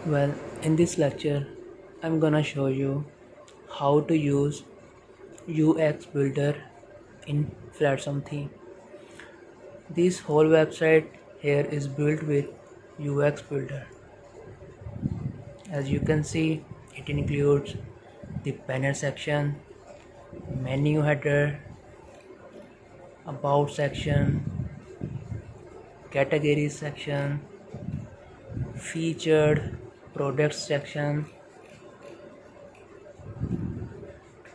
Well, in this lecture, I'm gonna show you how to use UX Builder in Flatsome theme. This whole website here is built with UX Builder. As you can see, it includes the banner section, menu header, about section, categories section, featured products section,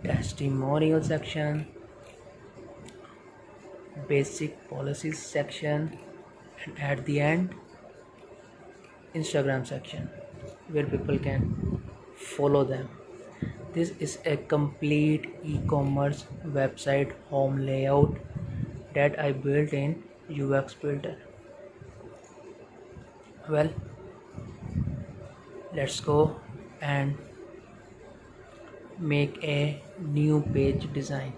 testimonial section, basic policies section, and at the end Instagram section where people can follow them. This is a complete e-commerce website home layout that I built in UX Builder. Well, let's go and make a new page design.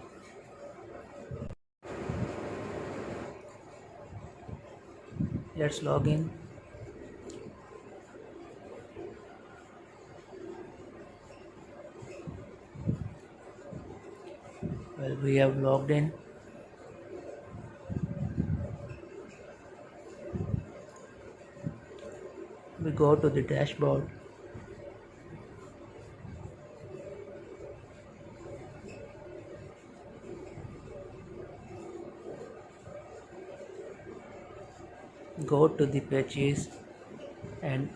Let's log in. Well, we have logged in. We go to the dashboard. Go to the pages and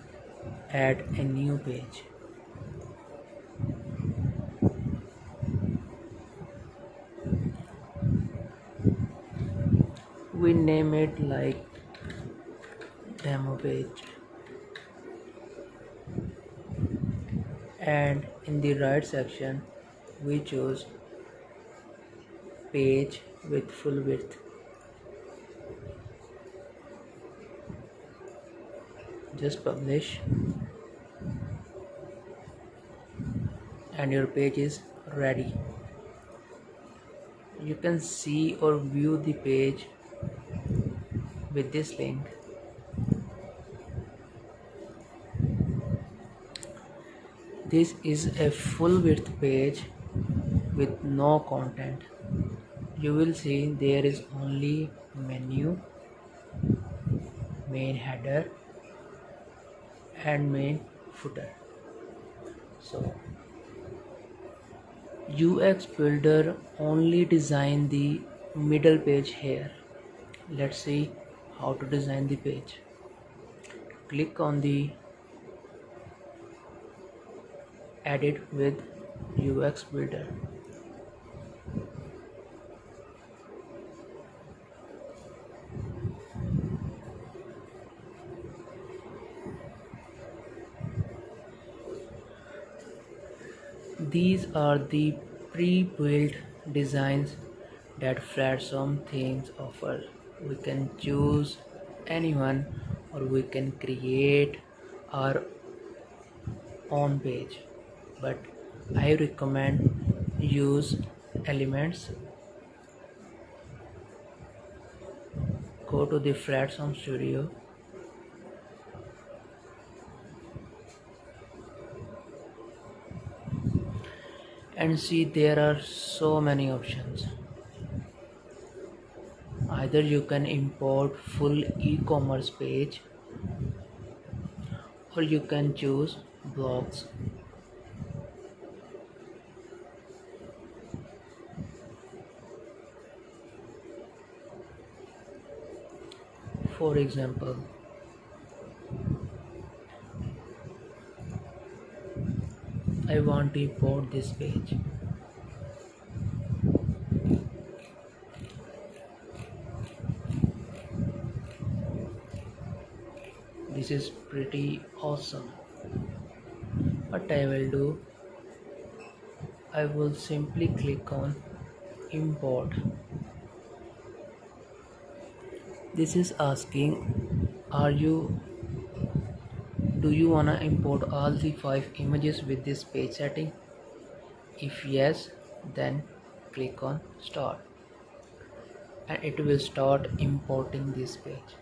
add a new page. We name it like demo page, and in the right section we choose page with full width. Just publish and your page is ready. You can see or view the page with this link. This is a full width page with no content. You will see there is only menu, main header and main footer. So UX Builder only design the middle page here. Let's see how to design the page. Click on the edit with UX Builder. These are the pre-built designs that Flatsome themes offer. We can choose anyone or we can create our own page, but I recommend use elements. Go to the Flatsome Studio. And see there are so many options. Either you can import full e-commerce page or you can choose blocks. For example, I want to import this page. This is pretty awesome. What I will do, I will simply click on import. This is asking, do you wanna import all the 5 images with this page setting? If yes, then click on start and it will start importing this page.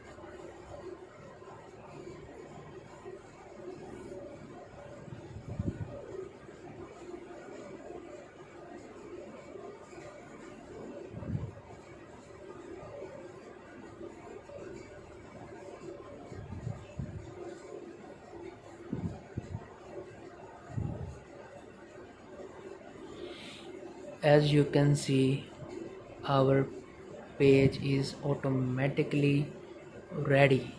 As you can see, our page is automatically ready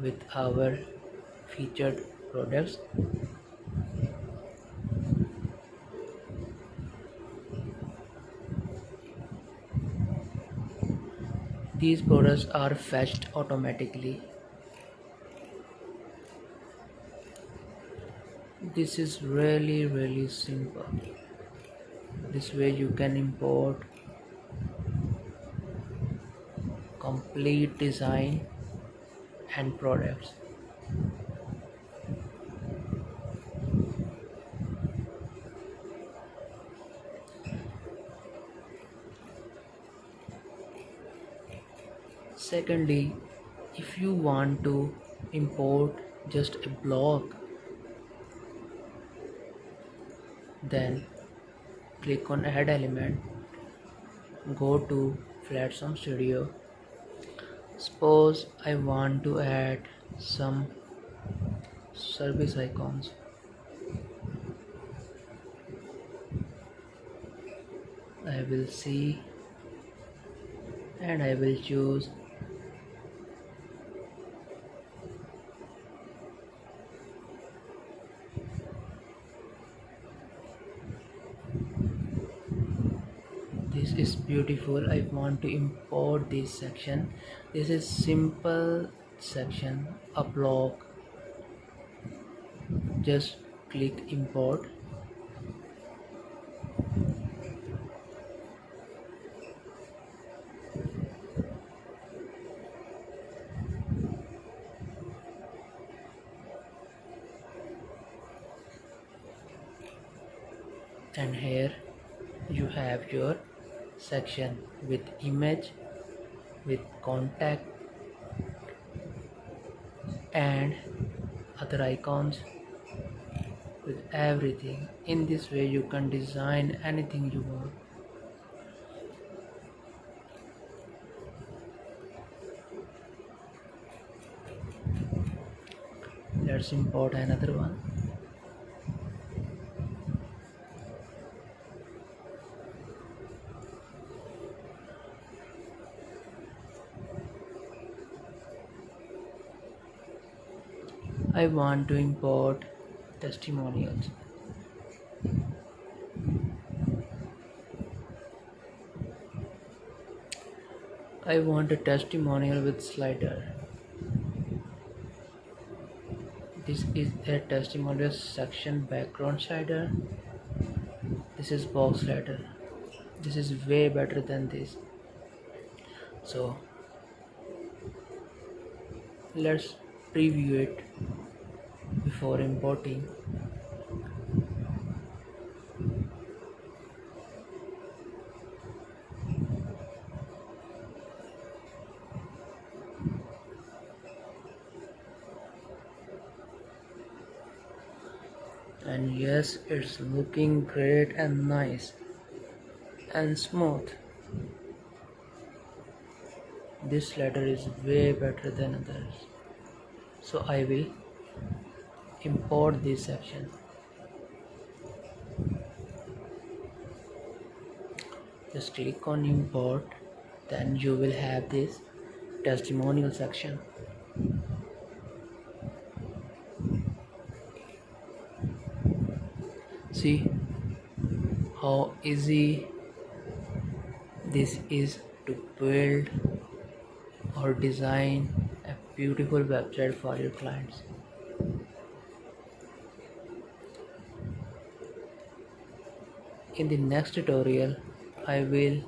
with our featured products. These products are fetched automatically. This is really simple. This way you can import complete design and products. Secondly, if you want to import just a block, then click on add element, go to Flatsome Studio. Suppose I want to add some service icons. I will see and I will choose this is beautiful. I want to import this section. This is simple section, a block. Just click import. And here you have your section with image, with contact and other icons, with everything. In this way you can design anything you want. Let's import another one. I want to import testimonials. I want a testimonial with slider. This is a testimonial section background slider. This is box slider. This is way better than this. So let's preview it before importing. And yes, it's looking great and nice and smooth. This slider is way better than others. So I will import this section. Just click on import, then you will have this testimonial section. See how easy this is to build or design a beautiful website for your clients. In the next tutorial, I will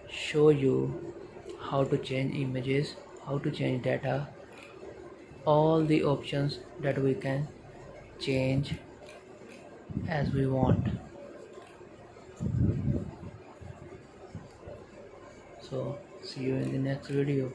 show you how to change images, how to change data, all the options that we can change as we want. So see you in the next video.